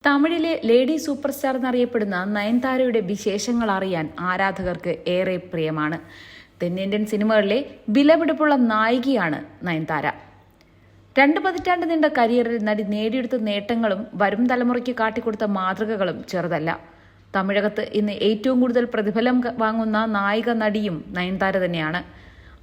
തമിഴിലെ lady super star എന്നറിയപ്പെടുന്ന നയൻതാരയുടെ വിശേഷങ്ങൾ അറിയാൻ ആരാധകർക്ക് ഏറെ പ്രിയമാണ്. തെന്നിന്ത്യൻ സിനിമകളിലെ വിലപിടിപ്പുള്ള നായികയാണ് നയൻതാര. 2 പതിറ്റാണ്ട് നീണ്ട കരിയറിൽ നടി നേടിയെടുത്ത നേട്ടങ്ങളും വരും തലമുറയ്ക്ക് കാട്ടിക്കൊടുത്ത മാതൃകകളും ചെറുതല്ല. തമിഴകത്ത് ഇന്ന് ഏറ്റവും കൂടുതൽ പ്രതിഫലം വാങ്ങുന്ന നായിക നടിയും നയൻതാര തന്നെയാണ്.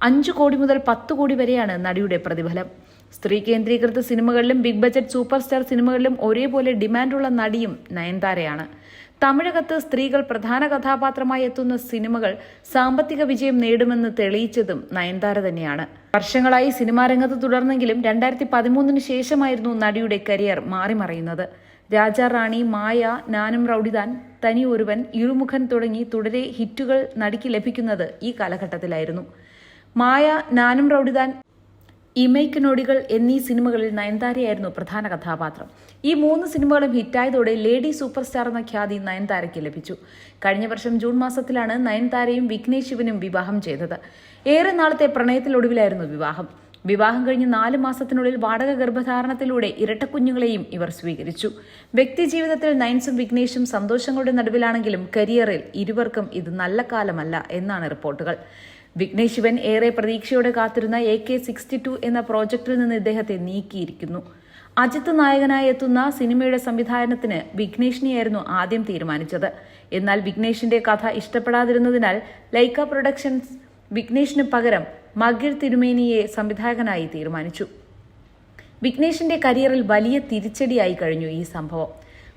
5 കോടി മുതൽ 10 കോടി വരെയാണ് നടിയുടെ പ്രതിഫലം. സ്ത്രീ കേന്ദ്രീകൃത സിനിമകളിലും ബിഗ് ബജറ്റ് സൂപ്പർ സ്റ്റാർ സിനിമകളിലും ഒരേപോലെ ഡിമാൻഡുള്ള നടിയും നയൻതാരയാണ്. തമിഴകത്ത് സ്ത്രീകൾ പ്രധാന കഥാപാത്രമായി എത്തുന്ന സിനിമകൾ സാമ്പത്തിക വിജയം നേടുമെന്ന് തെളിയിച്ചതും നയൻതാര തന്നെയാണ്. വർഷങ്ങളായി സിനിമാ രംഗത്ത് തുടർന്നെങ്കിലും 2013 ശേഷമായിരുന്നു നടിയുടെ കരിയർ മാറിമറിയുന്നത്. രാജാ റാണി, മായ, നാനും റൌഡിദാൻ, തനി ഒരുവൻ, ഇരുമുഖൻ തുടങ്ങി തുടരെ ഹിറ്റുകൾ നടിക്ക് ലഭിക്കുന്നത് ഈ കാലഘട്ടത്തിലായിരുന്നു. മായ, നാനും റൌഡിദാൻ, ഇമയ്ക്ക് നോടികൾ എന്നീ സിനിമകളിൽ നയൻതാരയായിരുന്നു പ്രധാന കഥാപാത്രം. ഈ 3 സിനിമകളും ഹിറ്റായതോടെ ലേഡി സൂപ്പർ സ്റ്റാർ എന്ന ഖ്യാതി നയൻതാരയ്ക്ക് ലഭിച്ചു. കഴിഞ്ഞ വർഷം ജൂൺ മാസത്തിലാണ് നയൻതാരയും വിഘ്നേഷ് ശിവനും വിവാഹം ചെയ്തത്. ഏറെ നാളത്തെ പ്രണയത്തിലൊടുവിലായിരുന്നു വിവാഹം. വിവാഹം കഴിഞ്ഞ് 4 മാസത്തിനുള്ളിൽ വാടക ഗർഭധാരണത്തിലൂടെ ഇരട്ടക്കുഞ്ഞുങ്ങളെയും ഇവർ സ്വീകരിച്ചു. വ്യക്തി ജീവിതത്തിൽ നയൻസും വിഘ്നേഷും സന്തോഷങ്ങളുടെ നടുവിലാണെങ്കിലും കരിയറിൽ ഇരുവർക്കും ഇത് നല്ല കാലമല്ല എന്നാണ് റിപ്പോർട്ടുകൾ. വിഘ്നേഷ് ശിവൻ ഏറെ പ്രതീക്ഷയോടെ കാത്തിരുന്ന AK-62 എന്ന പ്രോജക്റ്റിൽ നിന്ന് ഇദ്ദേഹത്തെ നീക്കിയിരിക്കുന്നു. അജിത്ത് നായകനായി എത്തുന്ന സിനിമയുടെ സംവിധാനത്തിന് വിഘ്നേഷിനെയായിരുന്നു ആദ്യം തീരുമാനിച്ചത്. എന്നാൽ വിഘ്നേഷിന്റെ കഥ ഇഷ്ടപ്പെടാതിരുന്നതിനാൽ ലൈക്ക പ്രൊഡക്ഷൻസ് വിഘ്നേഷിന് പകരം മഗിർ തിരുമേനിയെ സംവിധായകനായി തീരുമാനിച്ചു. വിഘ്നേഷിന്റെ കരിയറിൽ വലിയ തിരിച്ചടിയായി കഴിഞ്ഞു ഈ സംഭവം.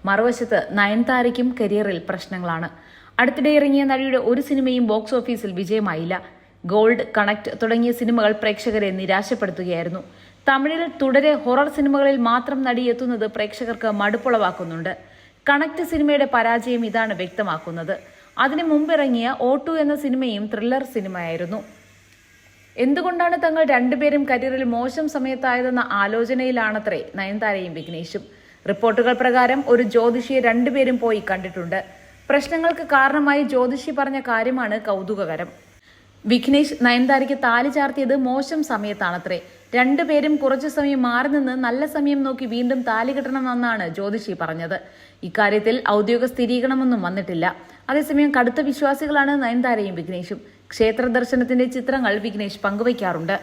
മറുവശത്ത് നയൻതാരയ്ക്കും കരിയറിൽ പ്രശ്നങ്ങളാണ്. അടുത്തിടെ ഇറങ്ങിയ നടിയുടെ ഒരു സിനിമയും ബോക്സ് ഓഫീസിൽ വിജയമായില്ല. ഗോൾഡ്, കണക്ട് തുടങ്ങിയ സിനിമകൾ പ്രേക്ഷകരെ നിരാശപ്പെടുത്തുകയായിരുന്നു. തമിഴിൽ തുടരെ ഹൊറർ സിനിമകളിൽ മാത്രം നടി എത്തുന്നത് പ്രേക്ഷകർക്ക് മടുപ്പുളവാക്കുന്നുണ്ട്. കണക്ട് സിനിമയുടെ പരാജയം ഇതാണ് വ്യക്തമാക്കുന്നത്. അതിനു മുമ്പിറങ്ങിയ O2 എന്ന സിനിമയും ത്രില്ലർ സിനിമയായിരുന്നു. എന്തുകൊണ്ടാണ് തങ്ങൾ രണ്ടുപേരും കരിയറിൽ മോശം സമയത്തായതെന്ന ആലോചനയിലാണത്രേ നയൻതാരയും വിഘ്നേഷും. റിപ്പോർട്ടുകൾ പ്രകാരം ഒരു ജ്യോതിഷിയെ രണ്ടുപേരും പോയി കണ്ടിട്ടുണ്ട്. പ്രശ്നങ്ങൾക്ക് കാരണമായി ജ്യോതിഷി പറഞ്ഞ കാര്യമാണ് കൗതുകകരം. വിഘ്നേഷ് നയൻതാരയ്ക്ക് താലി ചാർത്തിയത് മോശം സമയത്താണത്രേ. രണ്ടുപേരും കുറച്ചു സമയം മാറി നിന്ന് നല്ല സമയം നോക്കി വീണ്ടും താലി കെട്ടണമെന്നാണ് ജ്യോതിഷി പറഞ്ഞത്. ഇക്കാര്യത്തിൽ ഔദ്യോഗിക സ്ഥിരീകരണമൊന്നും വന്നിട്ടില്ല. അതേസമയം കടുത്ത വിശ്വാസികളാണ് നയൻതാരയും വിഘ്നേഷും. ക്ഷേത്ര ദർശനത്തിന്റെ ചിത്രങ്ങൾ വിഘ്നേഷ് പങ്കുവയ്ക്കാറുണ്ട്.